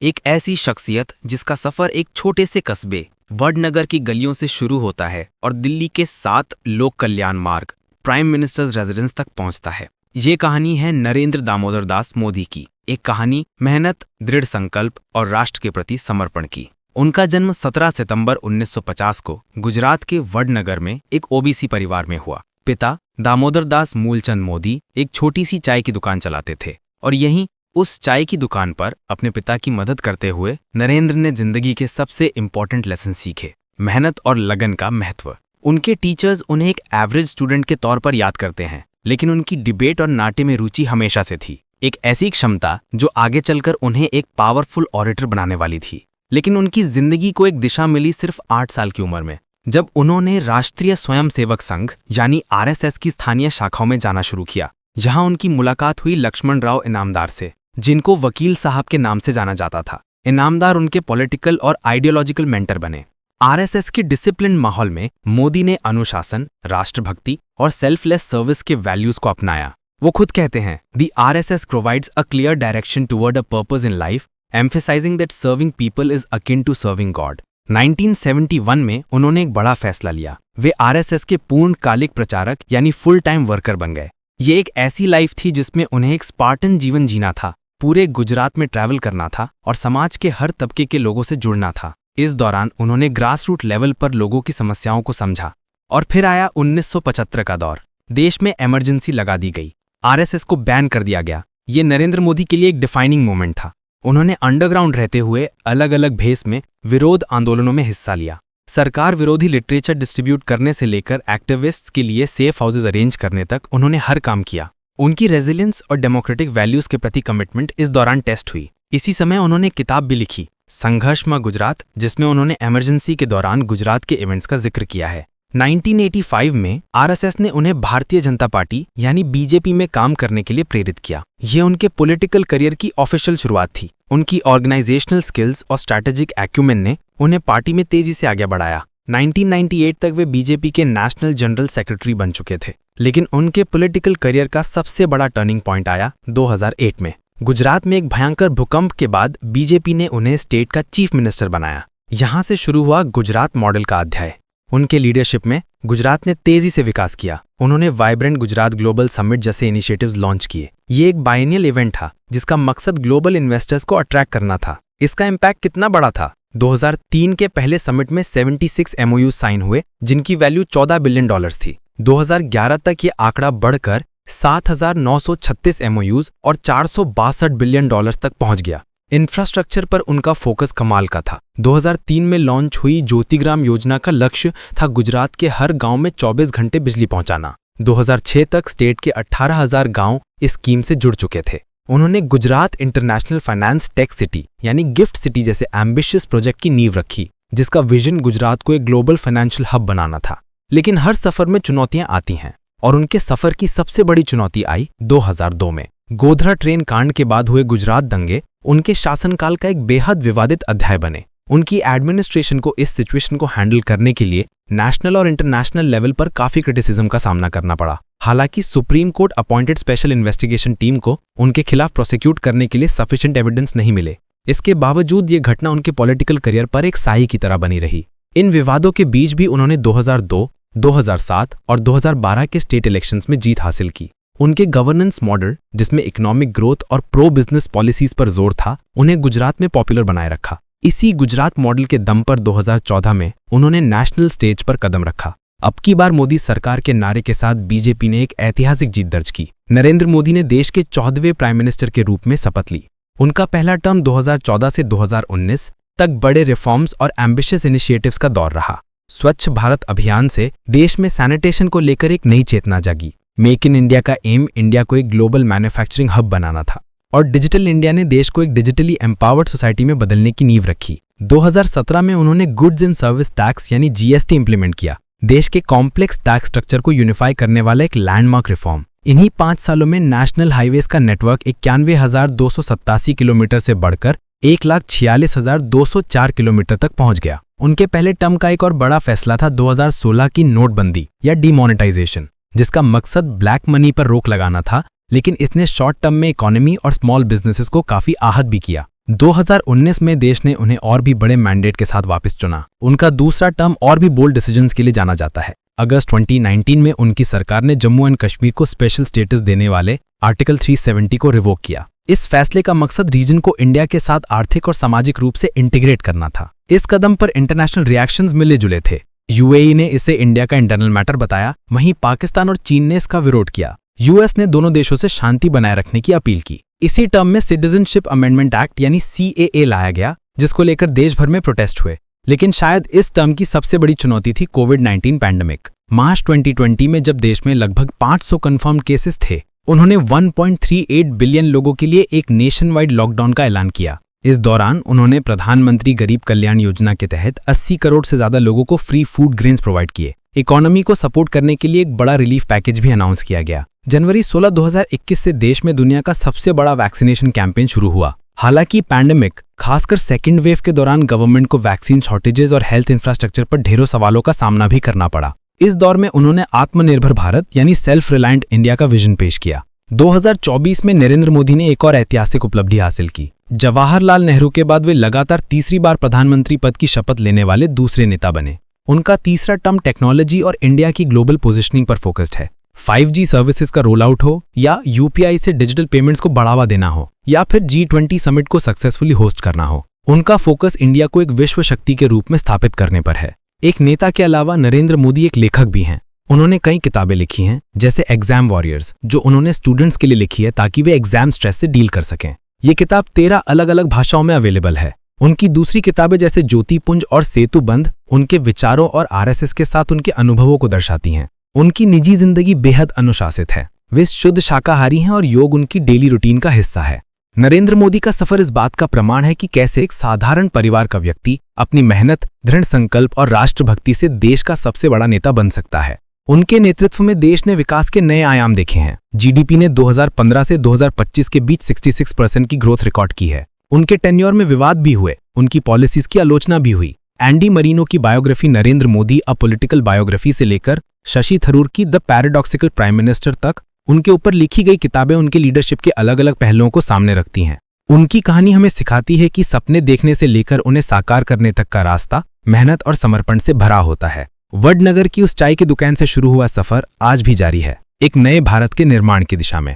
एक ऐसी शख्सियत जिसका सफर एक छोटे से कस्बे वडनगर की गलियों से शुरू होता है और दिल्ली के 7 लोक कल्याण मार्ग प्राइम मिनिस्टर्स रेजिडेंस तक पहुंचता है। ये कहानी है नरेंद्र दामोदर दास मोदी की, एक कहानी मेहनत, दृढ़ संकल्प और राष्ट्र के प्रति समर्पण की। उनका जन्म 17 सितंबर 1950 को गुजरात के वडनगर में एक ओबीसी परिवार में हुआ। पिता दामोदर दास मूलचंद मोदी एक छोटी सी चाय की दुकान चलाते थे और यहीं उस चाय की दुकान पर अपने पिता की मदद करते हुए नरेंद्र ने जिंदगी के सबसे इम्पोर्टेंट लेसन सीखे, मेहनत और लगन का महत्व। उनके टीचर्स उन्हें एक एवरेज स्टूडेंट के तौर पर याद करते हैं, लेकिन उनकी डिबेट और नाट्य में रुचि हमेशा से थी, एक ऐसी क्षमता जो आगे चलकर उन्हें एक पावरफुल ऑरेटर बनाने वाली थी। लेकिन उनकी जिंदगी को एक दिशा मिली सिर्फ 8 साल की उम्र में, जब उन्होंने राष्ट्रीय स्वयंसेवक संघ यानी आरएसएस की स्थानीय शाखाओं में जाना शुरू किया। यहाँ उनकी मुलाकात हुई लक्ष्मण राव इनामदार से, जिनको वकील साहब के नाम से जाना जाता था। इनामदार उनके पॉलिटिकल और आइडियोलॉजिकल मेंटर बने। आरएसएस के डिसिप्लिन माहौल में मोदी ने अनुशासन, राष्ट्रभक्ति और सेल्फलेस सर्विस के वैल्यूज को अपनाया। वो खुद कहते हैं, "The RSS provides a clear direction toward a purpose in life, emphasizing that serving people is akin to serving God." 1971 में उन्होंने एक बड़ा फैसला लिया। वे आरएसएस के पूर्णकालिक प्रचारक यानी फुल टाइम वर्कर बन गए। ये एक ऐसी लाइफ थी जिसमें उन्हें एक स्पार्टन जीवन जीना था, पूरे गुजरात में ट्रैवल करना था और समाज के हर तबके के लोगों से जुड़ना था। इस दौरान उन्होंने ग्रास रूट लेवल पर लोगों की समस्याओं को समझा। और फिर आया 1975 का दौर। देश में इमरजेंसी लगा दी गई, आरएसएस को बैन कर दिया गया। ये नरेंद्र मोदी के लिए एक डिफाइनिंग मोमेंट था। उन्होंने अंडरग्राउंड रहते हुए अलग अलग भेस में विरोध आंदोलनों में हिस्सा लिया। सरकार विरोधी लिटरेचर डिस्ट्रीब्यूट करने से लेकर एक्टिविस्ट्स के लिए सेफ हाउसेज अरेंज करने तक उन्होंने हर काम किया। उनकी रेजिलियंस और डेमोक्रेटिक वैल्यूज के प्रति कमिटमेंट इस दौरान टेस्ट हुई। इसी समय उन्होंने किताब भी लिखी, संघर्षमय गुजरात, जिसमें उन्होंने इमरजेंसी के दौरान गुजरात के इवेंट्स का जिक्र किया है। 1985 में आरएसएस ने उन्हें भारतीय जनता पार्टी यानी बीजेपी में काम करने के लिए प्रेरित किया। ये उनके पॉलिटिकल करियर की ऑफिशियल शुरुआत थी। उनकी ऑर्गेनाइजेशनल स्किल्स और स्ट्रैटेजिक एक्यूमेन ने उन्हें पार्टी में तेजी से आगे बढ़ाया। 1998 तक वे बीजेपी के नेशनल जनरल सेक्रेटरी बन चुके थे। लेकिन उनके पॉलिटिकल करियर का सबसे बड़ा टर्निंग पॉइंट आया 2008 में। गुजरात में एक भयंकर भूकंप के बाद बीजेपी ने उन्हें स्टेट का चीफ मिनिस्टर बनाया। यहाँ से शुरू हुआ गुजरात मॉडल का अध्याय। उनके लीडरशिप में गुजरात ने तेजी से विकास किया। उन्होंने वाइब्रेंट गुजरात ग्लोबल समिट जैसे इनिशिएटिव्स लॉन्च किए। ये एक बाइनियल इवेंट था जिसका मकसद ग्लोबल इन्वेस्टर्स को अट्रैक्ट करना था। इसका इम्पैक्ट कितना बड़ा था? 2003 के पहले समिट में 76 MOU साइन हुए, जिनकी वैल्यू $14 बिलियन थी। 2011 तक ये आंकड़ा बढ़कर 7,936 MOUs और $462 बिलियन तक पहुंच गया। इंफ्रास्ट्रक्चर पर उनका फोकस कमाल का था। 2003 में लॉन्च हुई ज्योतिग्राम योजना का लक्ष्य था गुजरात के हर गांव में 24 घंटे बिजली पहुंचाना। 2006 तक स्टेट के 18,000 गांव इस स्कीम से जुड़ चुके थे। उन्होंने Gujarat international finance tech city यानी गिफ्ट सिटी जैसे एम्बिशियस प्रोजेक्ट की नींव रखी, जिसका विजन गुजरात को एक ग्लोबल फाइनेंशियल हब बनाना था। लेकिन हर सफर में चुनौतियां आती हैं और उनके सफर की सबसे बड़ी चुनौती आई 2002 में। गोधरा ट्रेन कांड के बाद हुए गुजरात दंगे उनके शासनकाल का एक बेहद विवादित अध्याय बने। उनकी एडमिनिस्ट्रेशन को इस सिचुएशन को हैंडल करने के लिए नेशनल और इंटरनेशनल लेवल पर काफी क्रिटिसिज्म का सामना करना पड़ा। हालांकि supreme court appointed special investigation team को उनके खिलाफ प्रोसिक्यूट करने के लिए सफिशिएंट एविडेंस नहीं मिले। इसके बावजूद ये घटना उनके पॉलिटिकल करियर पर एक साई की तरह बनी रही। इन विवादों के बीच भी उन्होंने 2002, 2007 और 2012 के स्टेट इलेक्शंस में जीत हासिल की। उनके गवर्नेंस मॉडल, जिसमें इकोनॉमिक ग्रोथ और प्रो बिजनेस पॉलिसीज पर जोर था, उन्हें गुजरात में पॉपुलर बनाए रखा। इसी गुजरात मॉडल के दम पर 2014 में उन्होंने नेशनल स्टेज पर कदम रखा। अब की बार मोदी सरकार के नारे के साथ बीजेपी ने एक ऐतिहासिक जीत दर्ज की। नरेंद्र मोदी ने देश के 14वें प्राइम मिनिस्टर के रूप में शपथ ली। उनका पहला टर्म 2014 से 2019 तक बड़े रिफॉर्म्स और एम्बिशियस इनिशिएटिव्स का दौर रहा। स्वच्छ भारत अभियान से देश में सैनिटेशन को लेकर एक नई चेतना जागी। मेक इन इंडिया का एम इंडिया को एक ग्लोबल मैन्युफैक्चरिंग हब बनाना था और डिजिटल इंडिया ने देश को एक डिजिटली एम्पावर्ड सोसाइटी में बदलने की नींव रखी। 2017 में उन्होंने गुड्स एंड सर्विस टैक्स यानी जीएसटी इंप्लीमेंट किया, देश के कॉम्प्लेक्स टैक्स स्ट्रक्चर को यूनिफाई करने वाला एक लैंडमार्क रिफॉर्म। इन्हीं 5 सालों में नेशनल हाईवेज का नेटवर्क 91,287 किलोमीटर से बढ़कर 1,46,204 किलोमीटर तक पहुंच गया। उनके पहले टर्म का एक और बड़ा फैसला था 2016 की नोटबंदी या डीमोनेटाइजेशन, जिसका मकसद ब्लैक मनी पर रोक लगाना था, लेकिन इसने शॉर्ट टर्म में इकोनॉमी और स्मॉल बिजनेसेस को काफी आहत भी किया। 2019 में देश ने उन्हें और भी बड़े मैंडेट के साथ वापस चुना। उनका दूसरा टर्म और भी बोल्ड डिसीजंस के लिए जाना जाता है। अगस्त 2019 में उनकी सरकार ने जम्मू एंड कश्मीर को स्पेशल स्टेटस देने वाले आर्टिकल 370 को रिवोक किया। इस फैसले का मकसद रीजन को इंडिया के साथ आर्थिक और सामाजिक रूप से इंटीग्रेट करना था। इस कदम पर इंटरनेशनल रिएक्शंस मिले जुले थे। यूएई ने इसे इंडिया का इंटरनल मैटर बताया, वहीं पाकिस्तान और चीन ने इसका विरोध किया। यूएस ने दोनों देशों से शांति बनाए रखने की अपील की। इसी टर्म में सिटीजनशिप अमेंडमेंट एक्ट यानी CAA लाया गया, जिसको लेकर देश भर में प्रोटेस्ट हुए। लेकिन शायद इस टर्म की सबसे बड़ी चुनौती थी कोविड-19 पैंडेमिक। मार्च 2020 में जब देश में लगभग 500 कंफर्म केसेस थे, उन्होंने 1.38 बिलियन लोगों के लिए एक नेशन वाइड लॉकडाउन का ऐलान किया। इस दौरान उन्होंने प्रधानमंत्री गरीब कल्याण योजना के तहत 80 करोड़ से ज्यादा लोगों को फ्री फूड ग्रेन्स प्रोवाइड किए। इकोनॉमी को सपोर्ट करने के लिए एक बड़ा रिलीफ पैकेज भी अनाउंस किया गया। जनवरी 16, 2021 से देश में दुनिया का सबसे बड़ा वैक्सीनेशन कैंपेन शुरू हुआ। हालांकि पैंडेमिक, खासकर सेकेंड वेव के दौरान गवर्नमेंट को वैक्सीन शॉर्टेजेस और हेल्थ इंफ्रास्ट्रक्चर पर ढेरों सवालों का सामना भी करना पड़ा। इस दौर में उन्होंने आत्मनिर्भर भारत यानी सेल्फ रिलायंट इंडिया का विजन पेश किया। 2024 में नरेंद्र मोदी ने एक और ऐतिहासिक उपलब्धि हासिल की। जवाहरलाल नेहरू के बाद वे लगातार तीसरी बार प्रधानमंत्री पद की शपथ लेने वाले दूसरे नेता बने। उनका तीसरा टर्म टेक्नोलॉजी और इंडिया की ग्लोबल पोजीशनिंग पर फोकस्ड है। 5G सर्विसेज का रोल आउट हो, या UPI से डिजिटल पेमेंट्स को बढ़ावा देना हो, या फिर G20 समिट को सक्सेसफुली होस्ट करना हो, उनका फोकस इंडिया को एक विश्व शक्ति के रूप में स्थापित करने पर है। एक नेता के अलावा नरेंद्र मोदी एक लेखक भी हैं। उन्होंने कई किताबें लिखी हैं, जैसे एग्जाम वॉरियर्स, जो उन्होंने स्टूडेंट्स के लिए लिखी है ताकि वे एग्जाम स्ट्रेस से डील कर सकें। ये किताब 13 अलग अलग भाषाओं में अवेलेबल है। उनकी दूसरी किताबें जैसे ज्योतिपुंज और सेतुबंध उनके विचारों और RSS के साथ उनके अनुभवों को दर्शाती हैं। उनकी निजी जिंदगी बेहद अनुशासित है। वे शुद्ध शाकाहारी हैं और योग उनकी डेली रूटीन का हिस्सा है। नरेंद्र मोदी का सफर इस बात का प्रमाण है कि कैसे एक साधारण परिवार का व्यक्ति अपनी मेहनत, दृढ़ संकल्प और राष्ट्रभक्ति से देश का सबसे बड़ा नेता बन सकता है। उनके नेतृत्व में देश ने विकास के नए आयाम देखे हैं। GDP ने 2015 से 2025 के बीच 66% की ग्रोथ रिकॉर्ड की है। उनके टेन्योर में विवाद भी हुए, उनकी पॉलिसीज की आलोचना भी हुई। एंडी मरीनो की biography Narendra Modi a political biography से लेकर शशि थरूर की द पैराडॉक्सिकल प्राइम मिनिस्टर तक उनके ऊपर लिखी गई किताबें उनके लीडरशिप के अलग अलग पहलुओं को सामने रखती हैं। उनकी कहानी हमें सिखाती है कि सपने देखने से लेकर उन्हें साकार करने तक का रास्ता मेहनत और समर्पण से भरा होता है। वडनगर की उस चाय की दुकान से शुरू हुआ सफर आज भी जारी है, एक नए भारत के निर्माण की दिशा में।